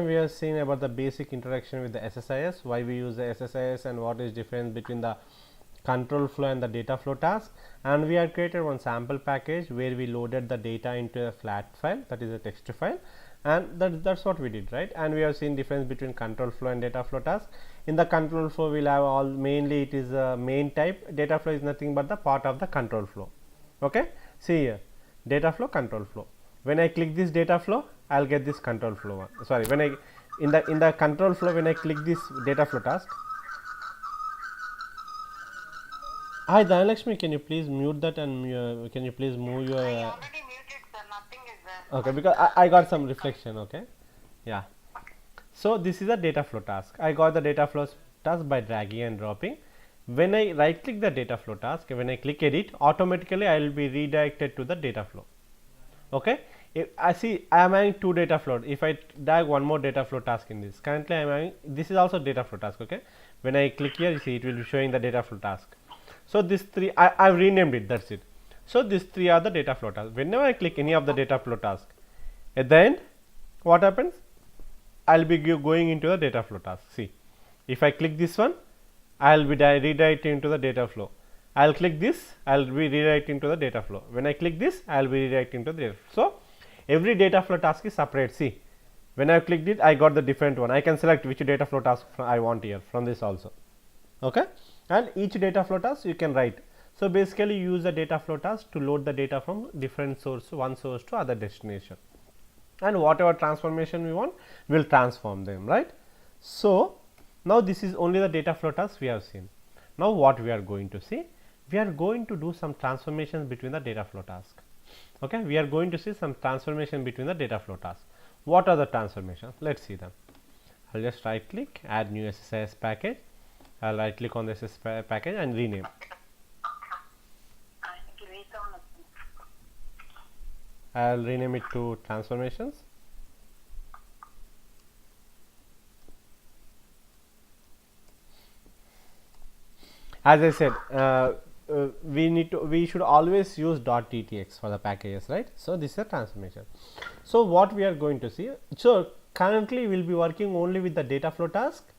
We have seen about the basic introduction with the SSIS, why we use the SSIS and what is difference between the control flow and the data flow task, and we have created one sample package where we loaded the data into a flat file, that is a text file, and that's what we did, right. And we have seen difference between control flow and data flow task. In the control flow we will have all, mainly it is a main type, data flow is nothing but the part of the control flow. Okay, see here, data flow, control flow. When I click this data flow, I will get this control flow one. Sorry, when I in the control flow, when I click this data flow task. Hi Dhanalakshmi, can you please mute that and can you please move your I already muted, sir. Nothing is there. okay, because I got some reflection. Okay, yeah. So this is a data flow task. I got the data flow task by dragging and dropping. When I right click the data flow task, when I click edit, automatically I will be redirected to the data flow. Okay, if I see I am having two data flow. If I drag one more data flow task in this, currently I am having, this is also data flow task. Okay, when I click here, you see it will be showing the data flow task. So this three I have renamed it, that's it. So these three are the data flow tasks. Whenever I click any of the data flow task, at the end what happens, I will be going into the data flow task. See, if I click this one, I will be redirecting into the data flow. I will click this, I will be redirecting to the data flow. When I click this, I will be redirecting to the data flow. So every data flow task is separate. See, when I clicked it, I got the different one. I can select which data flow task I want here from this also. Okay, and each data flow task you can write. So basically use the data flow task to load the data from different source, one source to other destination, and whatever transformation we want, we will transform them, right. So now this is only the data flow task we have seen. Now what we are going to see, we are going to do some transformations between the data flow task. Okay, we are going to see some transformation between the data flow task. What are the transformations? Let's see them. I'll just right click, add new SSIS package. I'll right click on the SSIS package and rename. I'll rename it to transformations. As I said, we should always use .ttx for the packages, right. So this is a transformation. So what we are going to see, so currently we will be working only with the data flow task,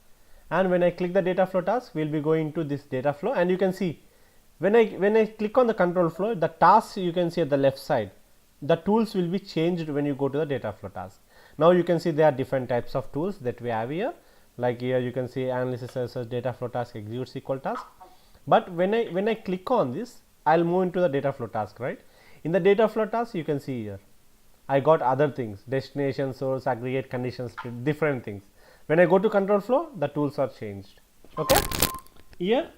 and when I click the data flow task, we will be going to this data flow, and you can see when I click on the control flow, the tasks you can see at the left side, the tools will be changed when you go to the data flow task. Now you can see there are different types of tools that we have here, like here you can see analysis as data flow task, execute SQL task. But when I click on this, I will move into the data flow task, right. In the data flow task, you can see here I got other things, destination, source, aggregate, conditions, different things. When I go to control flow, the tools are changed. Okay, here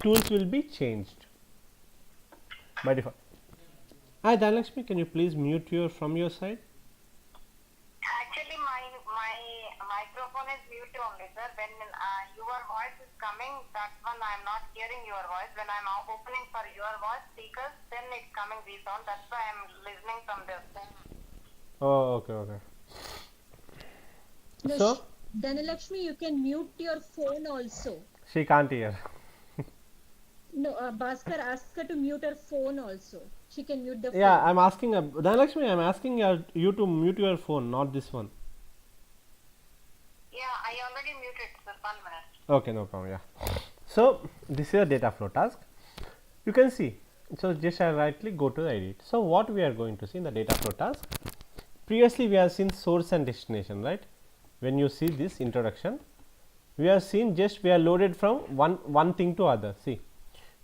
tools will be changed by default. Hi Dhanalakshmi, can you please mute from your side? Actually, my microphone is muted only, sir. When your voice is coming, that's when I am not hearing your voice. When I am opening for your voice speakers, then it's coming resound. That's why I am listening from this. Oh, okay. No, So Dhanalakshmi, you can mute your phone also. she can't hear. No, Bhaskar asked her to mute her phone also. She can mute the phone. Yeah, I'm asking Dhanalakshmi, I'm asking you to mute your phone, not this one. Yeah, I already muted, sir. 1 minute. Okay, no problem. Yeah. So this is a data flow task. You can see. So just I right click, go to the edit. So what we are going to see in the data flow task. Previously we have seen source and destination, right. When you see this introduction, we have seen just we are loaded from one thing to other. See,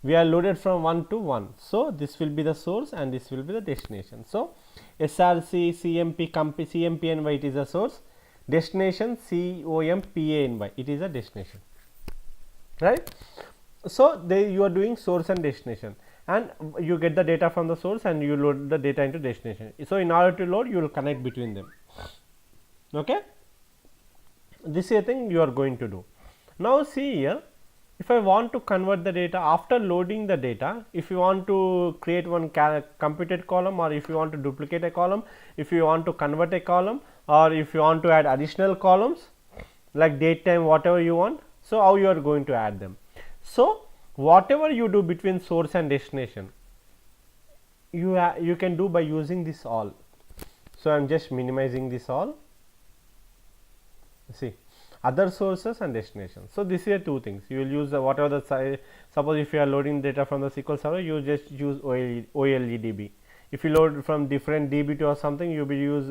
we are loaded from 1 to 1. So this will be the source and this will be the destination. So SRC, CMP, CMPNY, it is a source. Destination COMPANY, it is a destination, right. So you are doing source and destination, and you get the data from the source and you load the data into destination. So in order to load, you will connect between them. Okay, this is a thing you are going to do. Now see here, if I want to convert the data after loading the data, if you want to create one computed column, or if you want to duplicate a column, if you want to convert a column, or if you want to add additional columns like date, time, whatever you want. So how you are going to add them? So whatever you do between source and destination, you can do by using this all. So I am just minimizing this all. See, other sources and destinations. So this is two things. You will use the whatever the suppose if you are loading data from the SQL server, you just use OLEDB. If you load from different DB2 or something, you will use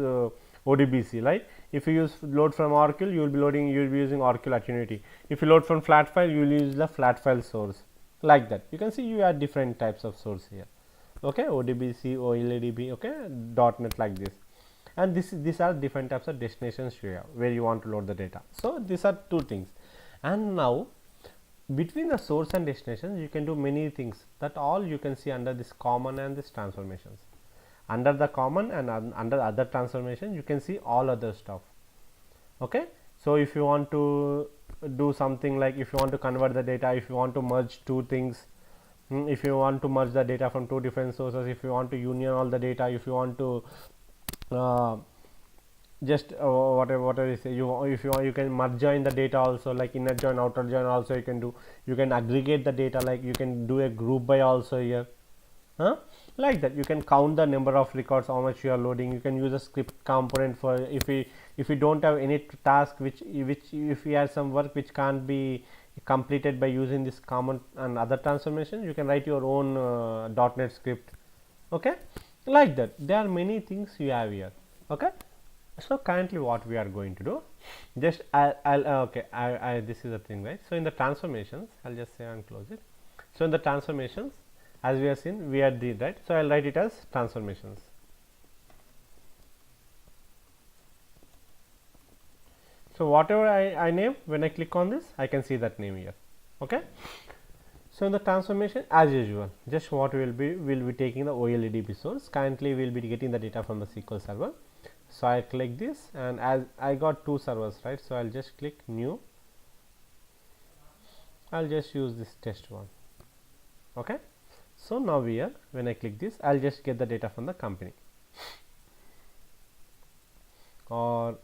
ODBC, right? If you use load from Oracle, you will be loading, you will be using Oracle Attunity. If you load from flat file, you will use the flat file source, like that. You can see you have different types of source here. Okay, ODBC, OLEDB, okay, .NET, like this. And these are different types of destinations you have where you want to load the data. So these are two things. And now between the source and destination, you can do many things, that all you can see under this common and this transformations. Under the common and under other transformation, you can see all other stuff. Okay, so if you want to do something like, if you want to convert the data, if you want to merge two things, if you want to merge the data from two different sources, if you want to union all the data, if you want to just whatever is you, if you want, you can merge join the data also, like inner join, outer join also you can do. You can aggregate the data, like you can do a group by also here, like that. You can count the number of records, how much you are loading. You can use a script component for if you don't have any task which if you have some work which can't be completed by using this common and other transformation, you can write your own .NET script. Okay, like that. There are many things you have here. Okay, so currently what we are going to do, just I'll okay, I this is the thing, right? So in the transformations, I'll just say and close it. So in the transformations, as we have seen, we are did, right? So I'll write it as transformations. So whatever I name, when I click on this, I can see that name here. Okay. So in the transformation, as usual, just what we'll be taking the OLEDB source. Currently we'll be getting the data from the SQL server. So I click this, and as I got two servers, right? So I'll just click new. I'll just use this test one. Okay. So now here, when I click this, I'll just get the data from the company or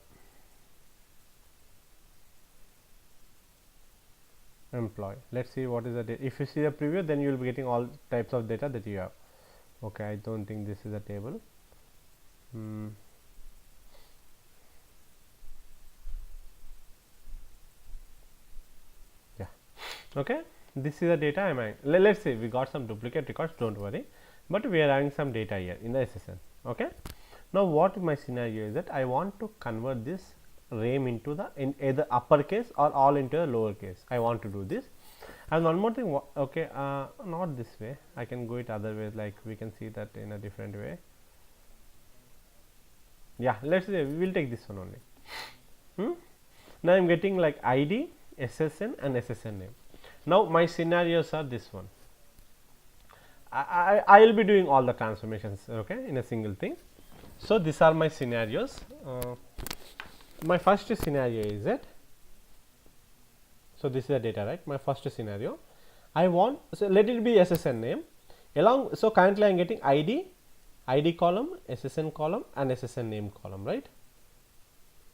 employee. Let's see what is the data. If you see the preview, then you will be getting all types of data that you have. Okay, I don't think this is a table. Yeah. Okay, this is the data I am having. Let's say we got some duplicate records, don't worry, but we are having some data here in the SSN. Okay, now what my scenario is that I want to convert this RAM into the in either uppercase or all into a lowercase. I want to do this. And one more thing, okay, not this way, I can go it other way, like we can see that in a different way. Yeah, let's say we will take this one only. Now I am getting like ID, SSN and SSN name. Now my scenarios are this one. I will be doing all the transformations, okay, in a single thing. So these are my scenarios. My first scenario is that, so this is the data, right? My first scenario, I want, so let it be SSN name along. So currently I am getting ID column, SSN column and SSN name column, right?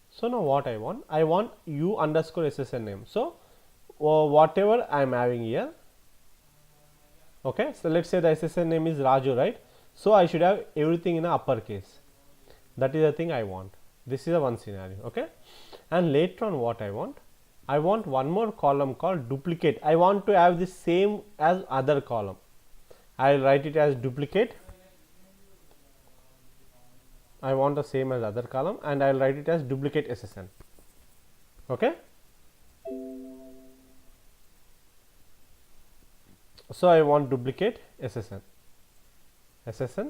So now what I want U underscore SSN name. So whatever I am having here, okay, so let's say the SSN name is Raju, right? So I should have everything in a uppercase. That is the thing I want. This is a one scenario, okay. And later on what I want one more column called duplicate. I want to have the same as other column. I will write it as duplicate. I want the same as other column, and I will write it as duplicate SSN. Okay. So I want duplicate SSN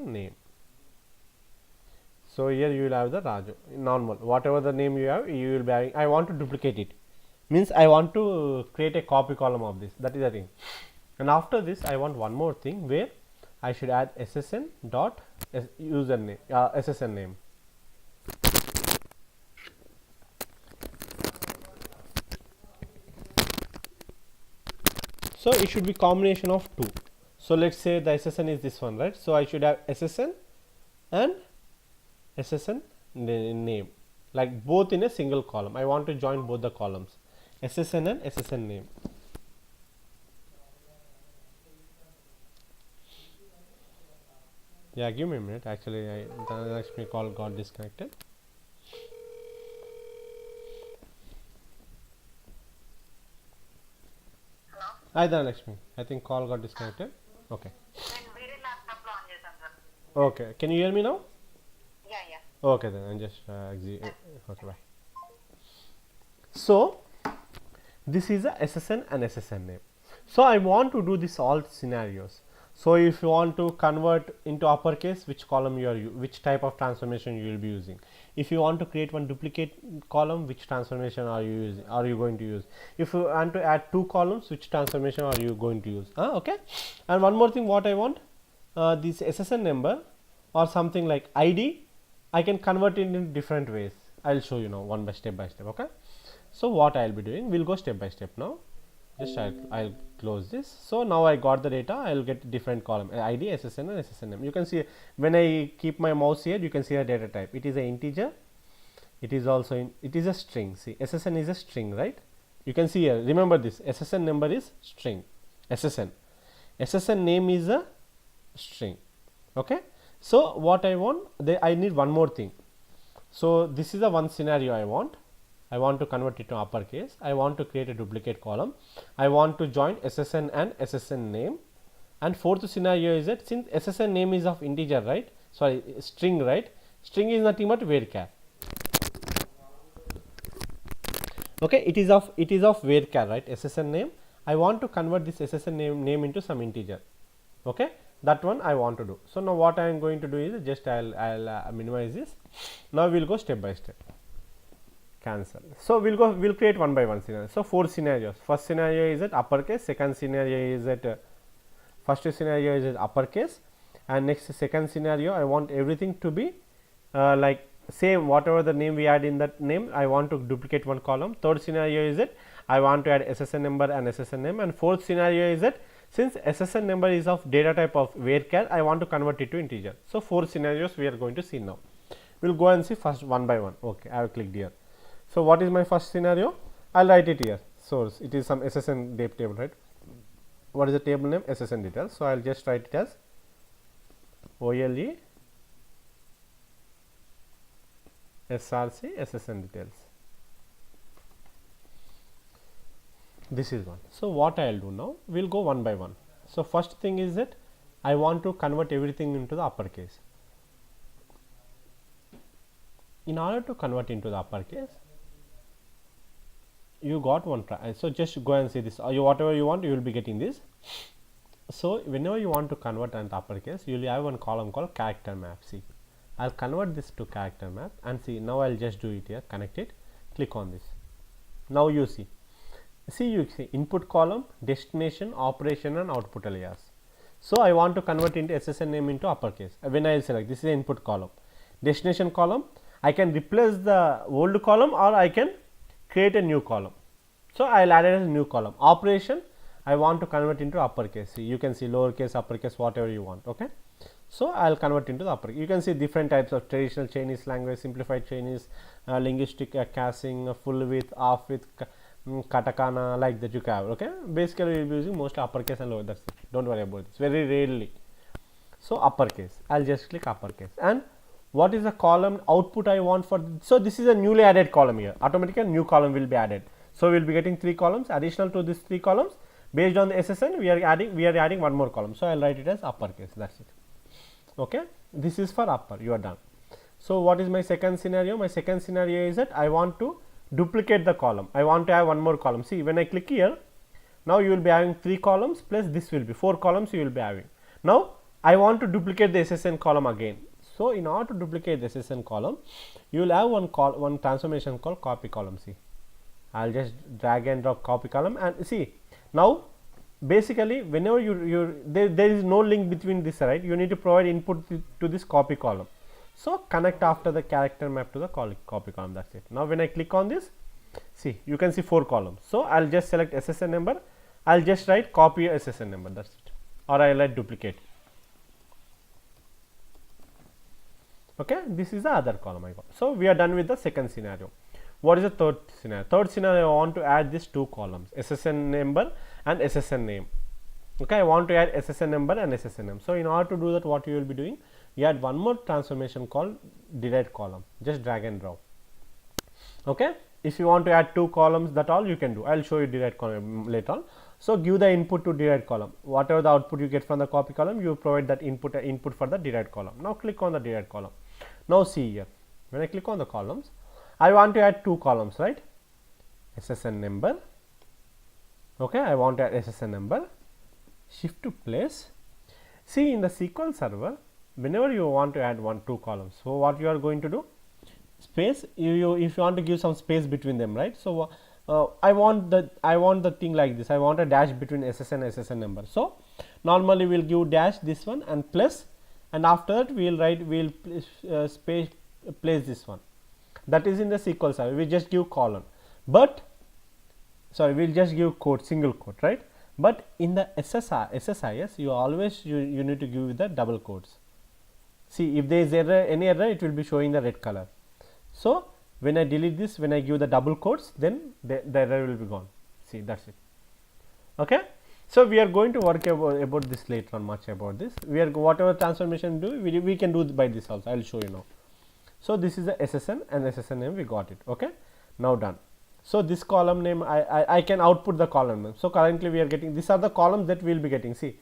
name. So here you will have the Raju normal, whatever the name you have, you will be having. I want to duplicate it, means I want to create a copy column of this. That is the thing. And after this, I want one more thing where I should add SSN dot username, SSN name. So it should be combination of two. So let's say the SSN is this one, right? So I should have SSN and SSN name, like both in a single column. I want to join both the columns, SSN and SSN name. Yeah, give me a minute. Actually, the next call got disconnected. Hi Dhanalakshmi, I think call got disconnected. Okay. నేను వేరే laptop లో on చేశాను sir. Okay, can you hear me now? Yeah Okay, then I'm just okay, bye. So this is a SSN and SSN name. So I want to do this all scenarios. So if you want to convert into uppercase, which column you are which type of transformation you will be using. If you want to create one duplicate column, which transformation are you using? Are you going to use? If you want to add two columns, which transformation are you going to use? Okay. And one more thing, what I want, this SSN number or something like ID, I can convert it in different ways. I'll show you now one by step. Okay. So what I'll be doing, we'll go step by step now. Just I'll close this. So now I got the data. I'll get different column ID, SSN and SSN name. You can see when I keep my mouse here, you can see a data type. It is an integer. It is also it is a string. See, SSN is a string, right? You can see here. Remember this. SSN number is string. SSN name is a string. Okay. So what I want, I need one more thing. So this is the one scenario I want. I want to convert it to uppercase. I want to create a duplicate column. I want to join SSN and SSN name. And fourth scenario is that since SSN name is of integer, right? Sorry, string, right? String is nothing but varchar. Okay, it is of varchar, right? SSN name. I want to convert this SSN name into some integer. Okay, that one I want to do. So now what I am going to do is just I'll minimize this. Now we'll go step by step. Cancel. So we'll create one by one scenario. So four scenarios. First scenario is at uppercase, second scenario is at first scenario is at uppercase, and next second scenario I want everything to be like same, whatever the name we add in that name, I want to duplicate one column. Third scenario is that I want to add SSN number and SSN name, and fourth scenario is that since SSN number is of data type of varchar, I want to convert it to integer. So four scenarios we are going to see now. We'll go and see first one by one. Okay, I have clicked here. So what is my first scenario? I'll write it here. Source, it is some SSN table, right? What is the table name? SSN details. So I'll just write it as OLE SRC SSN details. This is one. So what I'll do now, we'll go one by one. So first thing is that I want to convert everything into the uppercase. In order to convert into the uppercase, you got one try. So just go and see this. Whatever you want, you will be getting this. So whenever you want to convert an uppercase, you will have one column called character map. See, I'll convert this to character map, and see now I'll just do it here. Connect it. Click on this. Now you see. You see input column, destination, operation, and output alias. So I want to convert into SSN name into uppercase. When I select, this is the input column. Destination column, I can replace the old column or I can create a new column. So I'll add a new column. Operation, I want to convert into uppercase. See, you can see lowercase, uppercase, whatever you want. Okay. So I'll convert into the uppercase. You can see different types of traditional Chinese language, simplified Chinese, linguistic casing, full width, half width, katakana, like that you can have. Okay. Basically, we'll be using mostly uppercase and lower. That's it. Don't worry about this. Very rarely. So uppercase. I'll just click uppercase. And what is the column output I want for? So this is a newly added column here. Automatically, a new column will be added. So we'll be getting 3 columns. Additional to these 3 columns, based on the SSN, we are adding one more column. So I'll write it as uppercase. That's it. Okay. This is for upper. You are done. So what is my second scenario? My second scenario is that I want to duplicate the column. I want to have one more column. See, when I click here, now you will be having 3 columns plus this will be 4 columns you will be having. Now I want to duplicate the SSN column again. So in order to duplicate the SSN column, you will have one transformation called copy column. See, I'll just drag and drop copy column, and see now basically whenever there is no link between this, right? You need to provide input to this copy column. So connect after the character map to the copy column. That's it. Now when I click on this, see, you can see 4 columns. So I'll just select SSN number. I'll just write copy SSN number. That's it. Or I'll write duplicate. Okay, this is the other column I got. So we are done with the second scenario. What is the third scenario? Third scenario, I want to add these 2 columns, SSN number and SSN name. Okay, I want to add SSN number and SSN name. So in order to do that, what you will be doing, you add one more transformation called derived column. Just drag and drop. Okay, if you want to add 2 columns, that all you can do. I'll show you derived column later on. So, give the input to derived column, whatever the output you get from the copy column, you provide that input for the derived column. Now, click on the derived column. Now, see here, when I click on the columns, I want to add 2 columns, right, SSN number, okay, I want to add SSN number, shift to place. See, in the SQL server, whenever you want to add 2 columns, so what you are going to do, space, you if you want to give some space between them, right. So, I want the thing like this, I want a dash between SSN and SSN number. So, normally we will give dash this one and plus, and after that we will write, we will place this one, that is in the SQL server, we just give colon, but sorry, we will just give quote, single quote, right. But in the SSIS, you always you need to give the double quotes. See, if there is any error, it will be showing the red color. So, when I delete this, when I give the double quotes, then the error will be gone. See, that is it. Okay. So, we are going to work about this later on, much about this. We are whatever transformation do, we can do by this also. I will show you now. So, this is the SSN and SSN name, we got it. Okay. Now, done. So, this column name I can output the column name. So, currently we are getting, these are the columns that we will be getting. See,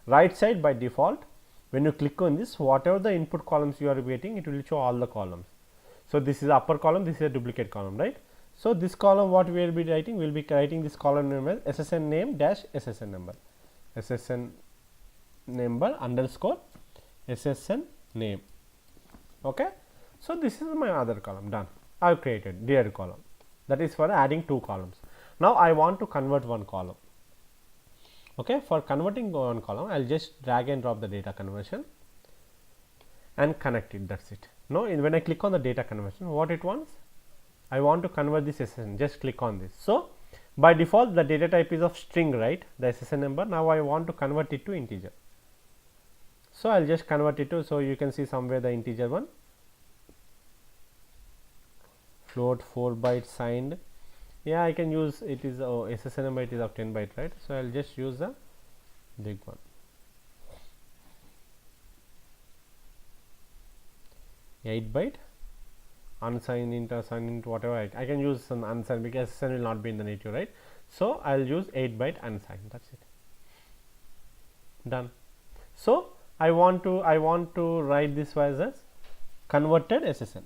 right side by default, when you click on this, whatever the input columns you are getting, it will show all the columns. So, this is upper column, this is a duplicate column, right. So, this column what we will be writing, we will be writing this column name as SSN name dash SSN number, SSN number underscore SSN name. Okay. So, this is my other column, done. I have created derived column, that is for adding 2 columns. Now, I want to convert 1 column. Okay. For converting 1 column, I will just drag and drop the data conversion and connect it, that is it. Now, when I click on the data conversion, what it wants? I want to convert this SSN, just click on this. So, by default the data type is of string, right, the SSN number. Now, I want to convert it to integer. So, I will just convert it to, so you can see somewhere the integer one, float 4 byte signed. Yeah, I can use, it is SSN number, it is of 10 byte, right. So, I will just use the big one. 8 byte unsigned int or signed int, whatever I can use some unsigned, because SSN will not be in the native, right. So, I will use 8 byte unsigned, that is it, done. So, I want to write this as converted SSN.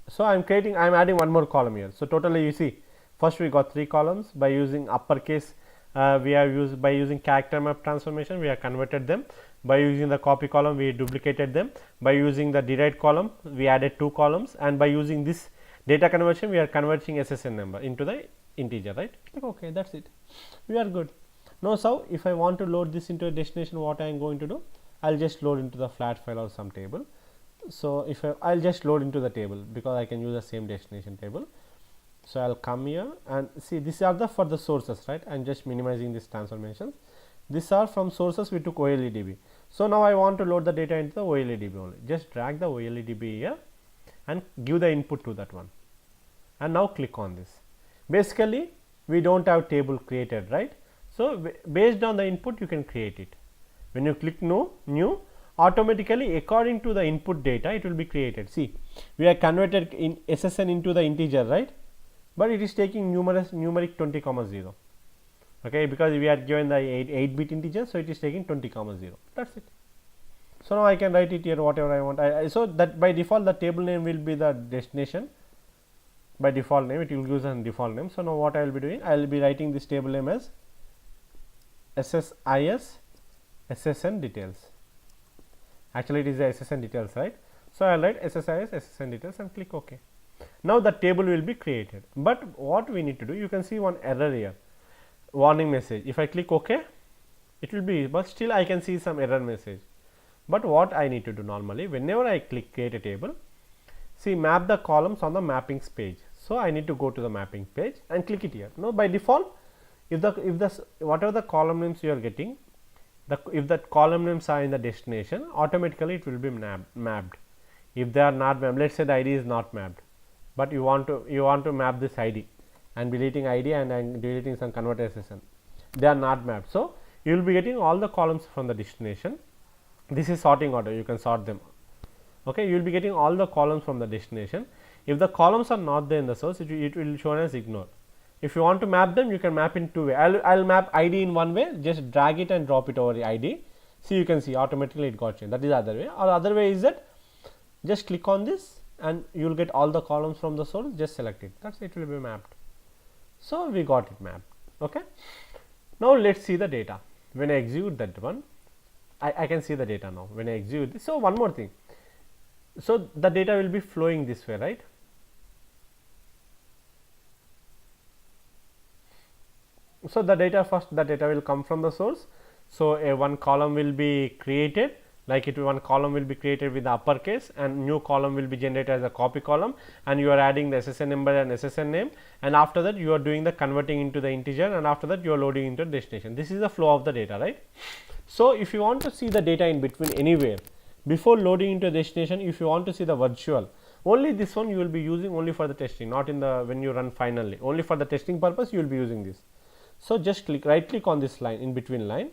So, I am adding one more column here. So, totally you see, first we got 3 columns by using uppercase, we have used by using character map transformation, we have converted them. By using the copy column, we duplicated them. By using the derived column, we added 2 columns, and by using this data conversion, we are converting SSN number into the integer, right. Okay, that is it, we are good. Now, so if I want to load this into a destination, what I am going to do? I will just load into the flat file or some table. So, if I will just load into the table, because I can use the same destination table. So, I will come here and see, these are the for the sources, right. I am just minimizing these transformations. These are from sources we took OLEDB. So, now I want to load the data into the OLEDB only. Just drag the OLEDB here and give the input to that one, and now click on this. Basically, we do not have table created, right. So, based on the input you can create it. When you click new, automatically according to the input data it will be created. See, we are converted in SSN into the integer, right, but it is taking numeric 20,0. Okay, because we are given the 8 bit integer, so it is taking 20,0. That is it. So, now I can write it here whatever I want. So, that by default the table name will be the destination, by default name it will use a default name. So, now what I will be doing, I will be writing this table name as SSIS SSN details. Actually, it is the SSN details, right. So, I will write SSIS SSN details and click OK. Now, the table will be created, but what we need to do, you can see one error here, warning message. If I click OK, it will be, but still I can see some error message. But what I need to do normally, whenever I click create a table, see, map the columns on the mappings page. So, I need to go to the mapping page and click it here. Now, by default, if the whatever the column names you are getting, if the column names are in the destination, automatically it will be mapped. If they are not mapped, let us say the ID is not mapped, but you want to map this ID and deleting ID and deleting some convert SSN, they are not mapped. So, you will be getting all the columns from the destination. This is sorting order, you can sort them. Okay, you will be getting all the columns from the destination. If the columns are not there in the source, it will show as ignore. If you want to map them, you can map in two way. I'll map ID in one way, just drag it and drop it over the ID. See, you can see automatically it got changed. That is the other way. Or other way is that just click on this and you will get all the columns from the source, just select it, that's it will be mapped. So we got it mapped. Okay. Now let's see the data. When I execute that one, I can see the data now when I execute this. So one more thing, so the data will be flowing this way, right? So the data will come from the source. So a one column will be created, like one column will be created with the uppercase and new column will be generated as a copy column, and you are adding the SSN number and SSN name, and after that you are doing the converting into the integer, and after that you are loading into destination. This is the flow of the data, right? So if you want to see the data in between anywhere before loading into a destination, if you want to see the virtual, only this one you will be using only for the testing, not in the when you run finally, only for the testing purpose you will be using this. So just right click on this line, in between line,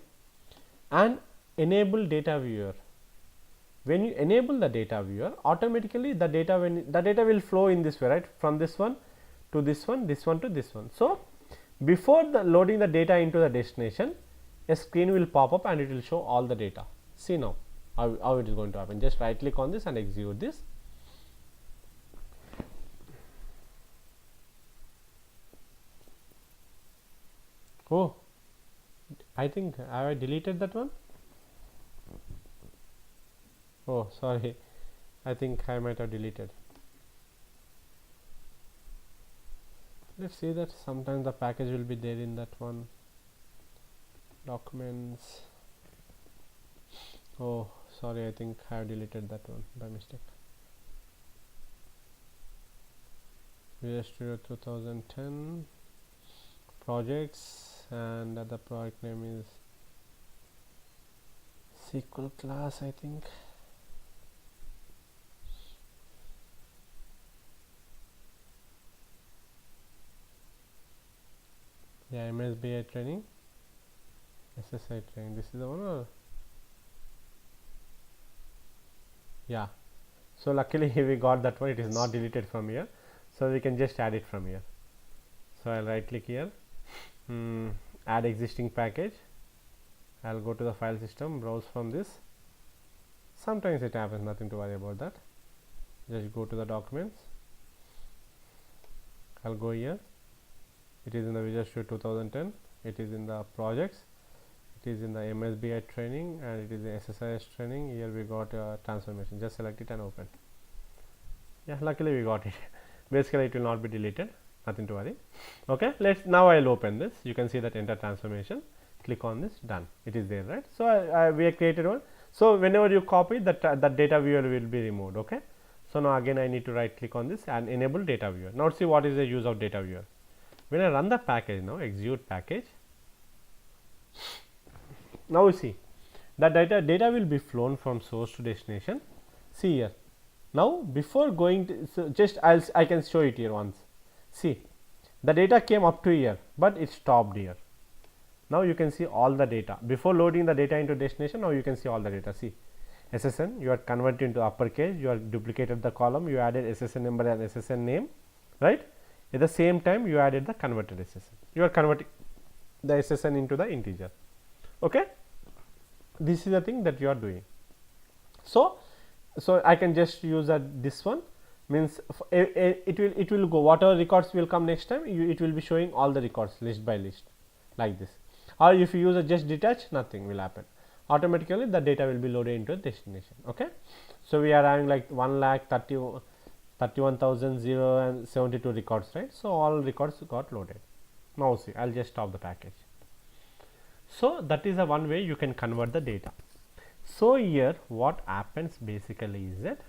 and enable data viewer. When you enable the data viewer, automatically the data will flow in this way, right, from this one to this one, this one to this one. So before the loading the data into the destination, a screen will pop up and it will show all the data. See now how it is going to happen. Just right click on this and execute this. Oh, I think I deleted that one. Oh, sorry, I think I might have deleted. Let's see that sometimes the package will be there in that one. Documents. Oh, sorry, I think I have deleted that one by mistake. Visual Studio 2010 projects, and the project name is SQL class, I think. Yeah, MSBI training, SSI training. This is the one, or yeah. So luckily we got that one. It is not deleted from here, so we can just add it from here. So I'll right click here, add existing package. I'll go to the file system, browse from this. Sometimes it happens, nothing to worry about that. Just go to the documents. I'll go here. It is in the Visual Studio 2010. It is in the projects. It is in the MSBI training, and it is the SSIS training. Here we got a transformation. Just select it and open. Yeah, luckily we got it. Basically, it will not be deleted. Nothing to worry. Okay, now I'll open this. You can see that enter transformation. Click on this. Done. It is there, right? So we have created one. So whenever you copy that, that data viewer will be removed. Okay. So now again I need to right click on this and enable data viewer. Now see what is the use of data viewer. When I run the package now, execute package. Now you see the data will be flown from source to destination. See here. Now before going to, so just I can show it here once. See, the data came up to here, but it stopped here. Now you can see all the data before loading the data into destination. Now you can see all the data. See, SSN you are converted into uppercase, you are duplicated the column, you added SSN number and SSN name, right? At the same time you added the converted SSN, you are converting the SSN into the integer. Okay, this is the thing that you are doing. So I can just use this one, means it will go, whatever records will come next time, it will be showing all the records list by list like this. Or if you use a just detach, nothing will happen, automatically the data will be loaded into a destination. Okay, so we are having like 1,31,072 records, right? So all records got loaded. Now see, I'll just stop the package. So that is the one way you can convert the data. So here what happens basically is that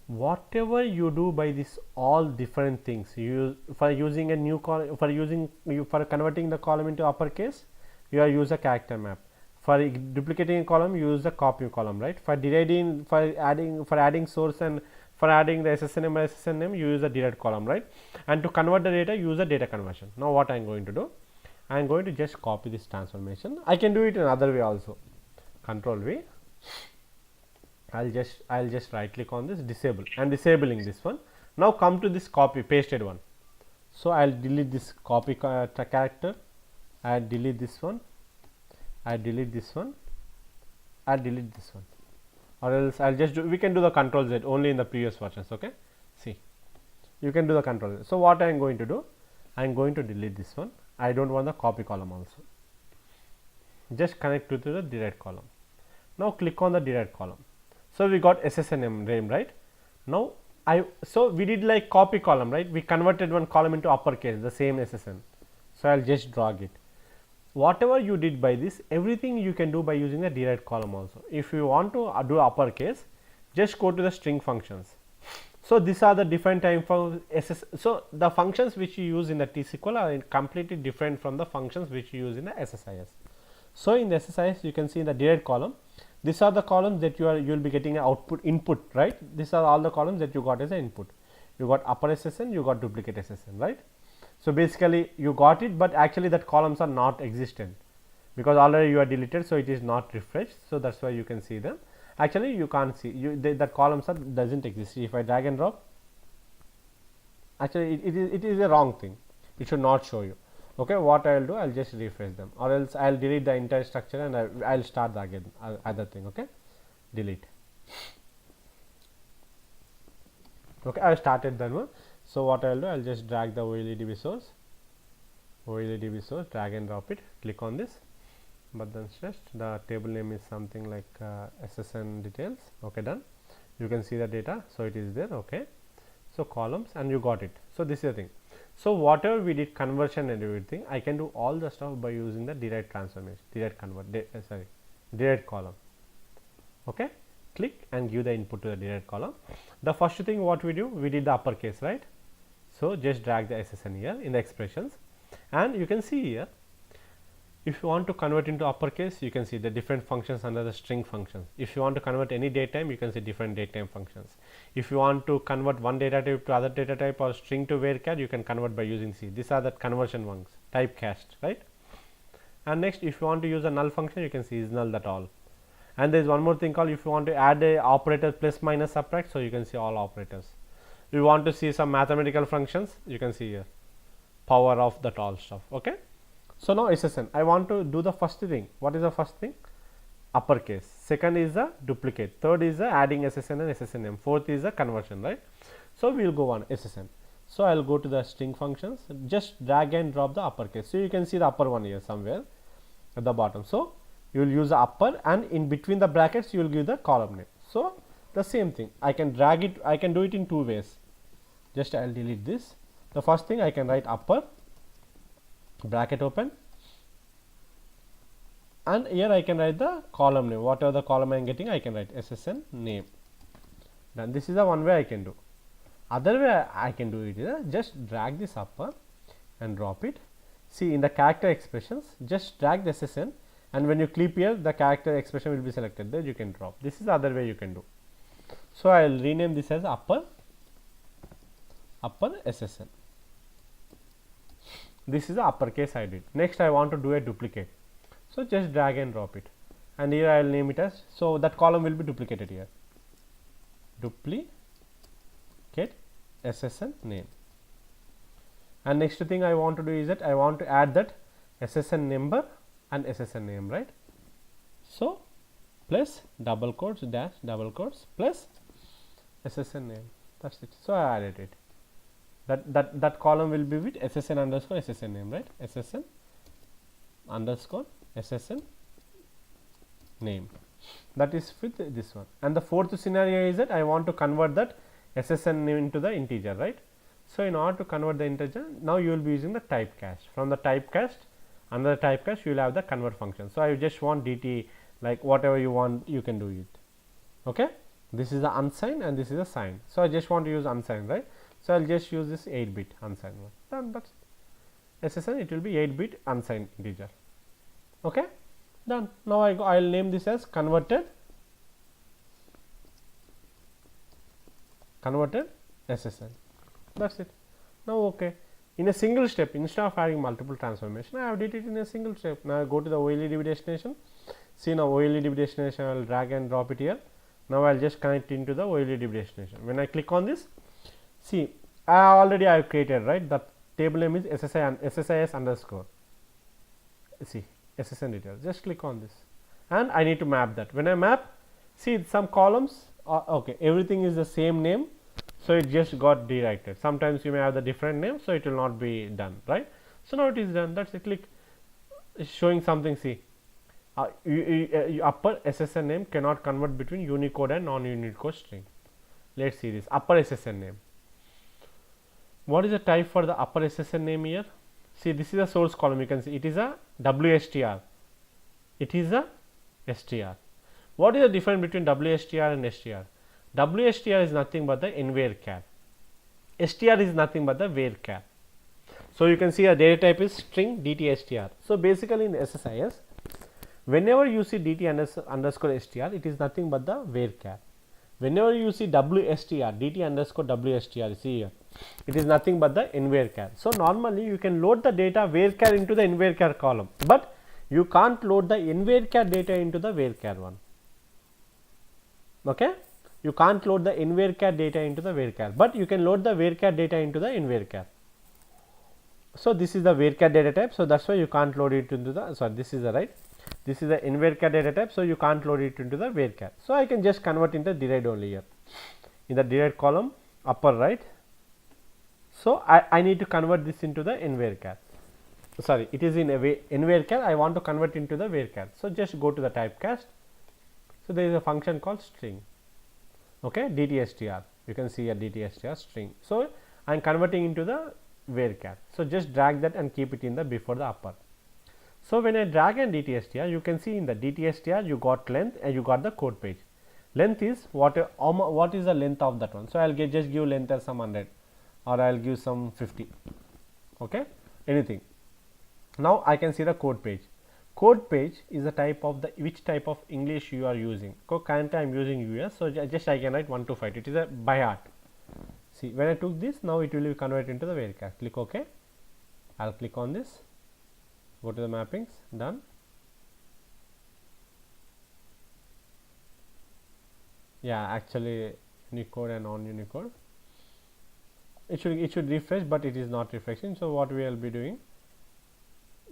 whatever you do by this all different things, you for using a new column, for converting the column into uppercase, you are use a character map. For duplicating a column, you use the copy column, right? For dividing, for adding source and for adding the SSN name and SSN name, you use a direct column, right? And to convert the data, use a data conversion. Now what I am going to do, I am going to just copy this transformation. I can do it in another way also. Control V. I'll just right click on this, disable, and disabling this one. Now come to this copy pasted one. So I'll delete this copy character, I delete this one, I delete this one, I delete this one, or else I'll just do, we can do the control Z only in the previous versions. Okay, see, you can do the control Z. So what I am going to do, I am going to delete this one. I don't want the copy column also. Just connect to the direct column. Now click on the direct column. So we got SSN name, right? Now so we did like copy column, right? We converted one column into uppercase, the same SSN. So I'll just drag it. Whatever you did by this, everything you can do by using the direct column also. If you want to do uppercase, just go to the string functions. So these are the different type of SS. So the functions which you use in the T-SQL are completely different from the functions which you use in the SSIS. So in the SSIS, you can see in the direct column, these are the columns that you will be getting an output input, right? These are all the columns that you got as an input. You got upper SSN, you got duplicate SSN, right? So basically you got it, but actually that columns are not existent because already you are deleted, so it is not refreshed. So that's why you can see them. Actually you can't see that columns are doesn't exist. If I drag and drop, actually it is a wrong thing. It should not show you. Okay, what I will do, I will just refresh them, or else I will delete the entire structure and I will start again other thing. Okay, delete. Okay, I started that one. So what I will do, I will just drag the OLEDB source, drag and drop it, click on this, but then just the table name is something like SSN details. Okay, done. You can see the data, so it is there. Okay, so columns, and you got it. So this is the thing. So whatever we did conversion and everything, I can do all the stuff by using the direct transformation, direct column. Okay, click and give the input to the direct column. The first thing what we do, we did the uppercase, right? So just drag the SSN here in the expressions, and you can see here, if you want to convert into uppercase, you can see the different functions under the string functions. If you want to convert any datetime, you can see different datetime functions. If you want to convert one data type to other data type or string to varchar, you can convert by using C. These are the conversion ones, typecast, right? And next, if you want to use a null function, you can see is null that all. And there is one more thing called, if you want to add a operator plus minus subtract, so you can see all operators. If you want to see some mathematical functions, you can see here power of that all stuff. Okay. So now SSN, I want to do the first thing. What is the first thing? Uppercase. Second is the duplicate. Third is the adding SSN and SSN name. Fourth is the conversion, right? So we will go on SSN. So I will go to the string functions, just drag and drop the uppercase. So you can see the upper one here somewhere at the bottom. So you will use the upper, and in between the brackets you will give the column name. So the same thing, I can drag it, I can do it in two ways. Just I will delete this. The first thing, I can write upper, bracket open, and here I can write the column name. Whatever the column I am getting, I can write SSN name. Then this is the one way I can do. Other way I can do it is just drag this upper and drop it. See, in the character expressions, just drag the SSN, and when you click here, the character expression will be selected. There you can drop. This is the other way you can do. So I will rename this as upper SSN. This is the uppercase I did. Next, I want to do a duplicate. So just drag and drop it, and here I will name it as, so that column will be duplicated here. Duplicate SSN name. And next thing I want to do is that I want to add that SSN number and SSN name, right? So plus double quotes dash double quotes plus SSN name. That's it. So I added it. That column will be with SSN underscore SSN name, right? SSN underscore SSN name. That is with this one. And the fourth scenario is that I want to convert that SSN name into the integer, right? So in order to convert the integer, now you will be using the typecast. From the typecast, under the typecast, you will have the convert function. So I just want DT, like whatever you want, you can do it. Okay. This is the unsigned and this is a signed. So I just want to use unsigned, right? So I will just use this 8-bit unsigned one. Done. That's SSN. It will be 8-bit unsigned integer. Okay. Done. Now I will name this as converted SSN. That's it. Now okay. In a single step, instead of having multiple transformation, I have did it in a single step. Now I go to the OLEDB destination. See, now OLEDB destination, I will drag and drop it here. Now I will just connect into the OLEDB destination. When I click on this, see, I have created, right, the table name is SSIS underscore. See, SSN details, just click on this and I need to map that. When I map, see some columns okay, everything is the same name, so it just got redirected. Sometimes you may have the different name, so it will not be done, right. So now it is done. That's a click. It's showing something. See, upper SSN name cannot convert between Unicode and non-Unicode string. Let's see this upper SSN name. What is the type for the upper SSN name here? See, this is a source column. You can see it is a WSTR. It is a STR. What is the difference between WSTR and STR? WSTR is nothing but the NVARCHAR. STR is nothing but the varchar. So you can see a data type is string DTSTR. So basically in SSIS, whenever you see DT underscore STR, it is nothing but the varchar. Whenever you see WSTR, DT underscore WSTR, see here, it is nothing but the NVARCHAR. So normally you can load the data varchar into the NVARCHAR column, but you can't load the NVARCHAR data into the varchar one. Okay, you can't load the NVARCHAR data into the varchar, but you can load the varchar data into the NVARCHAR. So this is the varchar data type, so that's why you can't load it into the, sorry, this is the right, this is the NVARCHAR data type, so you can't load it into the varchar. So I can just convert into derived only here in the derived column upper right. So I need to convert this into the NVARCHAR. Sorry, it is in a NVARCHAR. I want to convert into the varchar. So just go to the typecast. So there is a function called string. Okay, DTSTR. You can see a DTSTR string. So I am converting into the varchar. So just drag that and keep it in the before the upper. So when I drag and DTSTR, you can see in the DTSTR you got length and you got the code page. Length is what is the length of that one. So I'll just give length as some 100 or I'll give some 50. Okay, anything. Now I can see the code page. Code page is a type of the which type of English you are using. Currently I am using US, so just I can write 1 to 5. It is a by heart. See, when I took this, now it will be converted into the varchar. Click OK. I'll click on this. Go to the mappings. Done. Yeah, actually Unicode and non-Unicode. It should refresh, but it is not refreshing. So what we will be doing?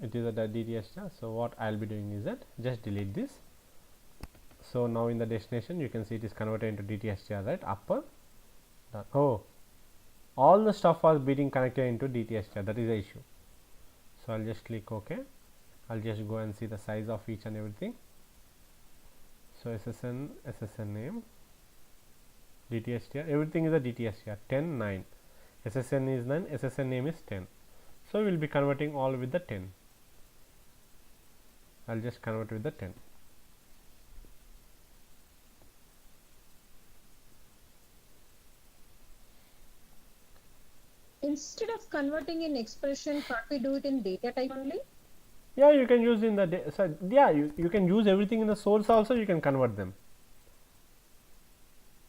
It is a DTSTR. So what I will be doing is that just delete this. So now in the destination you can see it is converted into DTSTR, right? Upper. Done. Oh, all the stuff was being connected into DTSTR. That is the issue. So I'll just click OK. I'll just go and see the size of each and everything. So SSN name, DTSTR, everything is a DTSTR. 10 9. SSN is 9. SSN name is 10. So we will be converting all with the 10. I'll just convert with the 10. Instead of converting in expression, can't we do it in data type only? Yeah, you can use in the so yeah, you can use everything in the source also. You can convert them.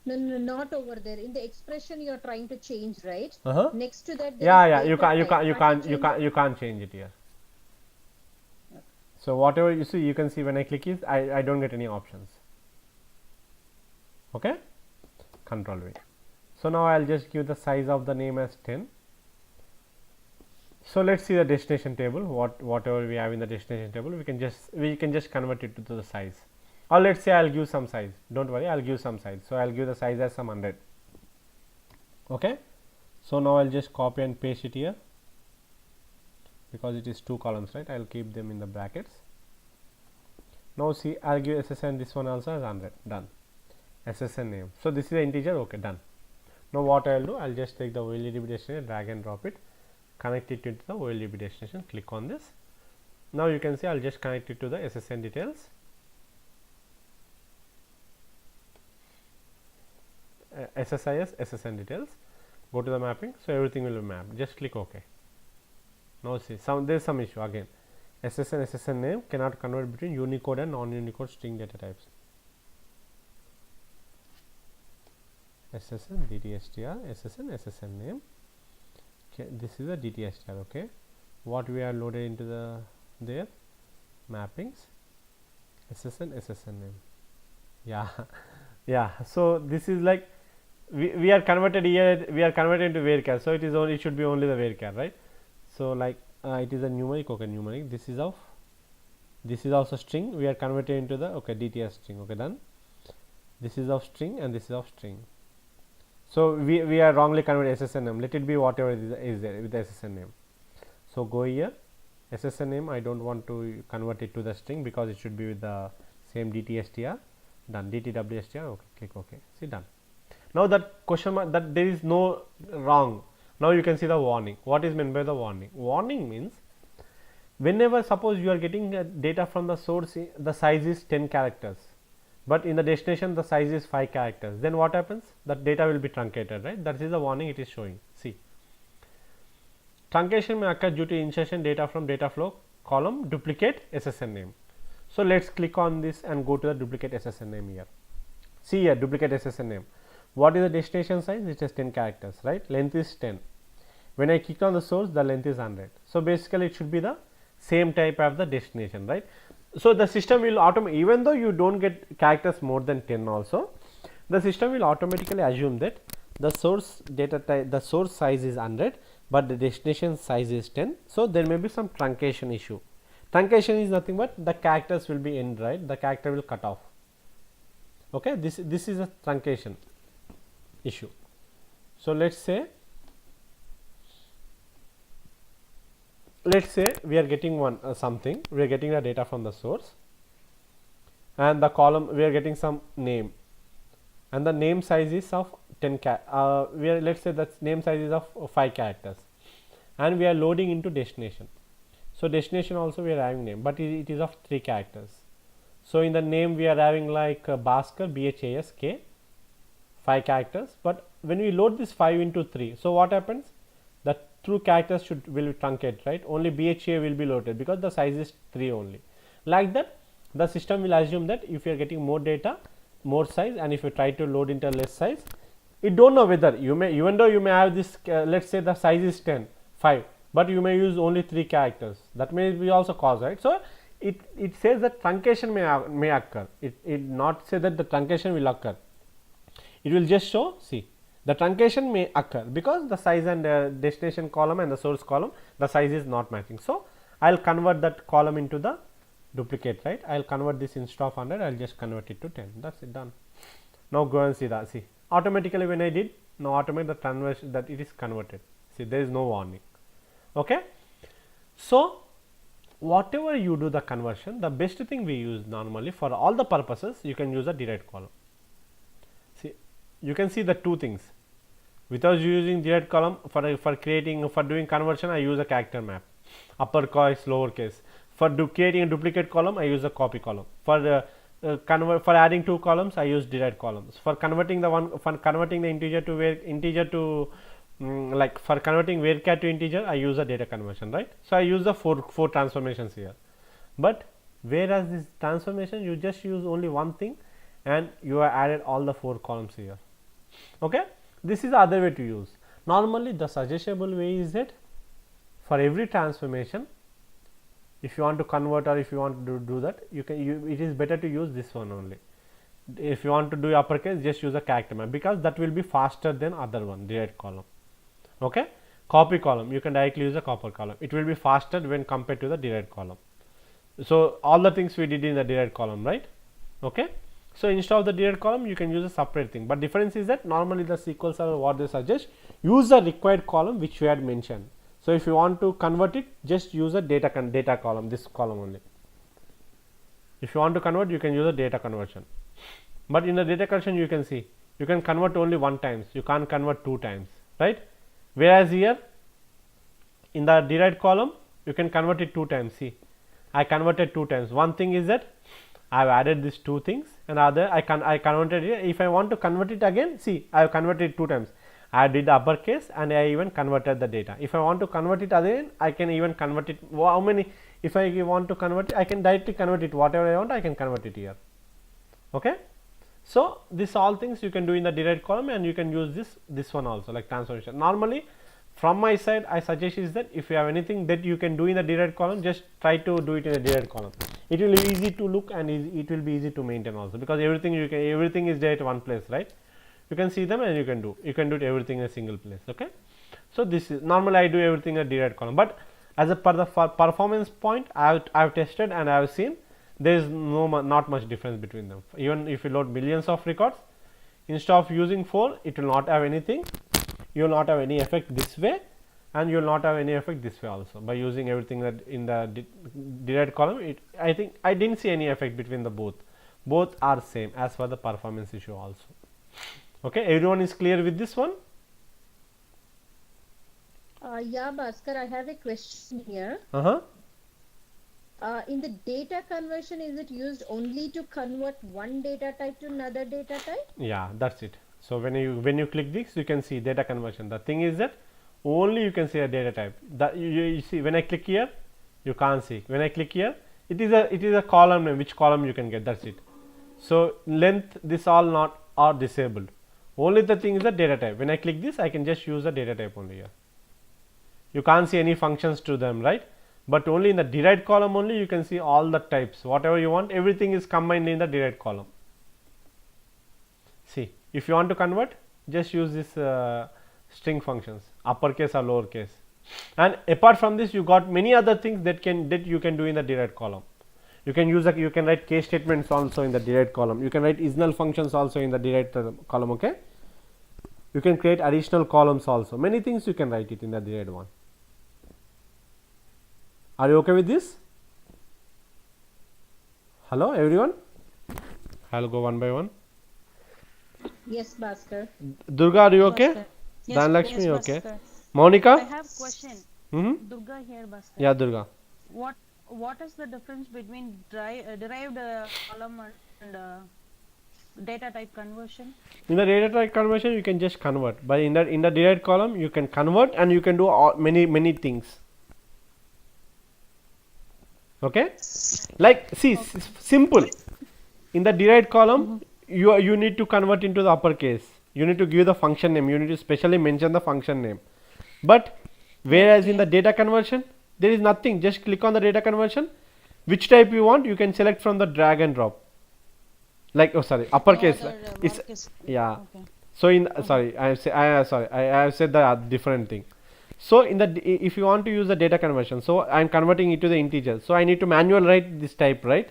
No, not over there. In the expression you are trying to change, right? Next to that. Yeah, you can't change it here. So whatever you see, you can see when I click it, I don't get any options. Okay, Control V. So now I'll just give the size of the name as 10. So let's see the destination table. Whatever we have in the destination table, we can just convert it to the size. Or let's say I'll give some size. Don't worry, I'll give some size. So I'll give the size as some 100. Okay. So now I'll just copy and paste it here because it is 2 columns, right? I'll keep them in the brackets. Now see, I'll give SSN this one also as 100. Done. SSN name. So this is the integer. Okay, done. Now what I'll do, I'll just take the OLEDB destination, drag and drop it, connect it into the OLEDB destination. Click on this. Now you can see I'll just connect it to the SSN details. SSIS SSN details. Go to the mapping. So everything will be mapped. Just click OK. Now see, there is some issue again. SSN name cannot convert between Unicode and non-Unicode string data types. SSN DTSTR SSN name. Okay, this is a DTSTR. Okay, what we are loaded into the there mappings. SSN name. Yeah, yeah. So this is like we are converted here. We are converted into varchar. So it is only, it should be only the varchar, right? So, like it is a numeric, okay, numeric. This is also string. We are converted into the DTS string. Okay, done. This is of string and this is of string. So we are wrongly converted SSN name. Let it be whatever is there with the SSN name. So go here, SSN name. I don't want to convert it to the string because it should be with the same DTSTR. Done. DTWSTR. Okay, click OK. See, done. Now that question mark, that there is no wrong. Now you can see the warning. What is meant by the warning? Warning means whenever suppose you are getting data from the source, the size is 10 characters, but in the destination the size is 5 characters, then what happens? That data will be truncated, right? That is the warning it is showing. See, truncation may occur due to insertion data from data flow column duplicate SSN name. So let's click on this and go to the duplicate SSN name here. See here, duplicate SSN name. What is the destination size? It is 10 characters, right? Length is 10. When I click on the source, the length is 100. So basically it should be the same type of the destination, right? So the system will automatically, even though you don't get characters more than 10 also, the system will automatically assume that the source data type, the source size is 100, but the destination size is 10. So there may be some truncation issue. Truncation is nothing but the characters will be end, right? The character will cut off. Okay, this is a truncation issue. So let's say we are getting something, we are getting the data from the source, and the column we are getting some name, and the name size is of 10 let's say that name size is of 5 characters, and we are loading into destination. So destination also we are having name, but it is of 3 characters. So in the name we are having like Bhaskar, BHASK, 5 characters, but when we load this 5 into 3, so what happens? The true characters will be truncated, right? Only BHA will be loaded because the size is 3 only. Like that, the system will assume that if you are getting more data, more size, and if you try to load into less size, it don't know whether you may, even though you may have this, let's say the size is 5, but you may use only 3 characters. That may be also cause, right? So it says that truncation may occur. It not say that the truncation will occur. It will just show, see, the truncation may occur because the size and destination column and the source column, the size is not matching. So I will convert that column into the duplicate, right? I will convert this instead of 100, I will just convert it to 10. That's it, done. Now go and see that. See, automatically when I did, now automatically the conversion that it is converted. See, there is no warning. Okay. So whatever you do the conversion, the best thing we use normally for all the purposes, you can use a direct column. See, you can see the two things. Without using direct column for doing conversion, I use a character map, uppercase, lowercase. For creating a duplicate column, I use a copy column. For adding 2 columns, I use direct columns. For converting the integer to for converting varchar to integer, I use a data conversion, right? So I use the four transformations here. But whereas this transformation, you just use only one thing, and you have added all the 4 columns here. Okay, this is the other way to use. Normally the suggestible way is that for every transformation, if you want to convert or if you want to do that, it is better to use this one only. If you want to do uppercase, just use a character map, because that will be faster than other one, direct column. Okay, copy column, you can directly use a copy column. It will be faster when compared to the direct column. So all the things we did in the direct column, right? Okay. So instead of the direct column, you can use a separate thing, but difference is that normally the SQL Server, what they suggest, use the required column which we had mentioned. So if you want to convert it, just use a data column, this column only. If you want to convert, you can use a data conversion. But in the data conversion, you can see, you can convert only 1 time, you can't convert 2 times, right? Whereas here in the direct column, you can convert it 2 times. See, I converted 2 times. One thing is that I have added these 2 things, and other I converted it. If I want to convert it again, see, I have converted 2 times. I did the uppercase and I even converted the data. If I want to convert it again, I can even convert it. How many? If I want to convert it, I can directly convert it. Whatever I want, I can convert it here. Okay. So this all things you can do in the direct column, and you can use this one also, like transformation. Normally, from my side, I suggest is that if you have anything that you can do in the direct column, just try to do it in the direct column. It will be easy to look, and it will be easy to maintain also, because everything is there at one place, right? You can see them and you can do it everything in a single place. Okay. So this is normally I do everything in a direct column, but as a per the performance point, I've tested and I've seen there is not much difference between them. Even if you load millions of records, instead of using 4, it will not have anything. You will not have any effect this way, and you will not have any effect this way also. By using everything that in the derived column, I think I didn't see any effect between the both. Both are same as for the performance issue also. Okay, everyone is clear with this one? Yeah, Bhaskar, I have a question here. In the data conversion, is it used only to convert one data type to another data type? Yeah, that's it. So when you click this, you can see data conversion. The thing is that only you can see a data type. That you see when I click here, you can't see. When I click here, it is a column name. Which column you can get? That's it. So length, this all not are disabled. Only the thing is the data type. When I click this, I can just use the data type only here. You can't see any functions to them, right? But only in the derived column only you can see all the types. Whatever you want, everything is combined in the derived column. See, if you want to convert, just use this string functions, uppercase or lowercase. And apart from this, you got many other things that you can do in the derived column. You can write case statements also in the derived column. You can write isNull functions also in the derived column. Okay. You can create additional columns also. Many things you can write it in the derived one. Are you okay with this? Hello, everyone. I'll go one by one. Yes, Bhaskar. Durga, are you okay? Bhaskar. Yes, Dhanlakshmi, yes, okay. Bhaskar. Monica? I have question. Durga here, Bhaskar. Yeah, Durga. What is the difference between derived column and data type conversion? In the data type conversion, you can just convert. But in the derived column, you can convert and you can do many things. Okay, like see, simple. In the derived column, you need to convert into the uppercase. You need to give the function name. You need to specially mention the function name. But whereas in the data conversion, there is nothing. Just click on the data conversion. Which type you want, you can select from the drag and drop. Like uppercase. It's yeah. Okay. So I have said the different thing. So if you want to use the data conversion, so I am converting it to the integer. So I need to manually write this type, right?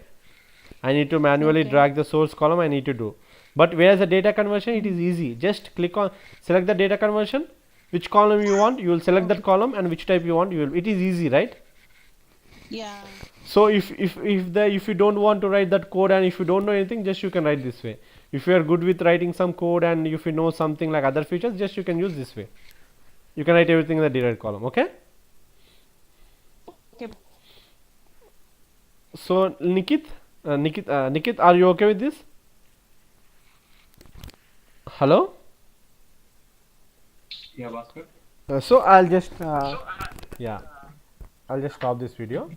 I need to manually drag the source column. I need to do. But whereas the data conversion, it is easy. Just select the data conversion. Which column you want, you will select that column, and which type you want, you will. It is easy, right? Yeah. So if you don't want to write that code and if you don't know anything, just you can write this way. If you are good with writing some code and if you know something like other features, just you can use this way. You can write everything in the derived column. Okay. Okay. So Nikit, are you okay with this? Hello. Yeah, Bhaskar. So I'll just I'll just stop this video.